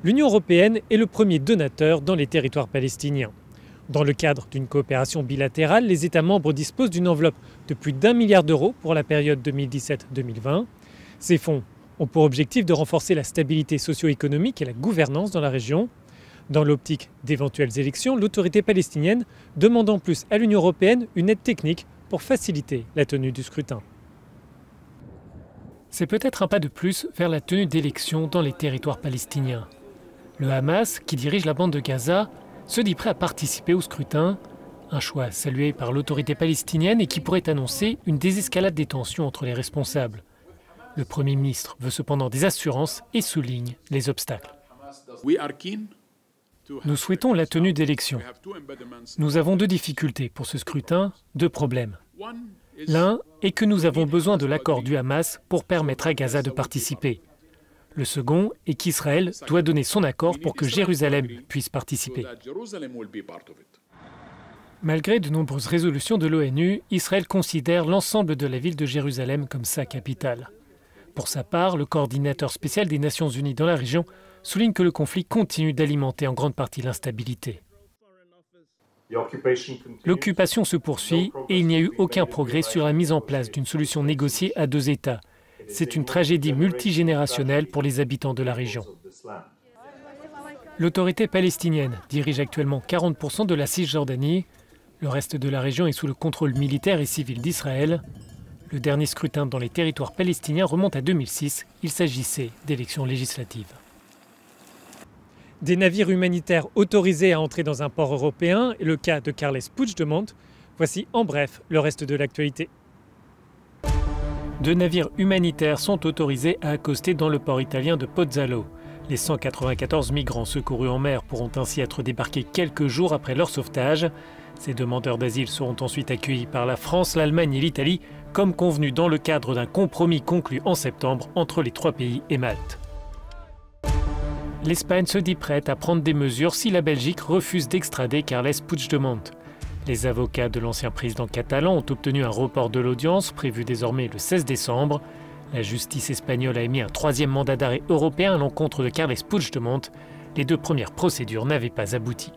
L'Union européenne est le premier donateur dans les territoires palestiniens. Dans le cadre d'une coopération bilatérale, les États membres disposent d'une enveloppe de plus d'1 milliard d'euros pour la période 2017-2020. Ces fonds ont pour objectif de renforcer la stabilité socio-économique et la gouvernance dans la région. Dans l'optique d'éventuelles élections, l'autorité palestinienne demande en plus à l'Union européenne une aide technique pour faciliter la tenue du scrutin. C'est peut-être un pas de plus vers la tenue d'élections dans les territoires palestiniens. Le Hamas, qui dirige la bande de Gaza, se dit prêt à participer au scrutin, un choix salué par l'autorité palestinienne et qui pourrait annoncer une désescalade des tensions entre les responsables. Le Premier ministre veut cependant des assurances et souligne les obstacles. Nous souhaitons la tenue d'élections. Nous avons deux difficultés pour ce scrutin, deux problèmes. L'un est que nous avons besoin de l'accord du Hamas pour permettre à Gaza de participer. Le second est qu'Israël doit donner son accord pour que Jérusalem puisse participer. Malgré de nombreuses résolutions de l'ONU, Israël considère l'ensemble de la ville de Jérusalem comme sa capitale. Pour sa part, le coordinateur spécial des Nations Unies dans la région souligne que le conflit continue d'alimenter en grande partie l'instabilité. L'occupation se poursuit et il n'y a eu aucun progrès sur la mise en place d'une solution négociée à deux États. C'est une tragédie multigénérationnelle pour les habitants de la région. L'autorité palestinienne dirige actuellement 40% de la Cisjordanie. Le reste de la région est sous le contrôle militaire et civil d'Israël. Le dernier scrutin dans les territoires palestiniens remonte à 2006. Il s'agissait d'élections législatives. Des navires humanitaires autorisés à entrer dans un port européen et le cas de Carles Puigdemont. Voici en bref le reste de l'actualité. Deux navires humanitaires sont autorisés à accoster dans le port italien de Pozzallo. Les 194 migrants secourus en mer pourront ainsi être débarqués quelques jours après leur sauvetage. Ces demandeurs d'asile seront ensuite accueillis par la France, l'Allemagne et l'Italie, comme convenu dans le cadre d'un compromis conclu en septembre entre les trois pays et Malte. L'Espagne se dit prête à prendre des mesures si la Belgique refuse d'extrader Carles Puigdemont. Les avocats de l'ancien président catalan ont obtenu un report de l'audience, prévu désormais le 16 décembre. La justice espagnole a émis un troisième mandat d'arrêt européen à l'encontre de Carles Puigdemont. Les deux premières procédures n'avaient pas abouti.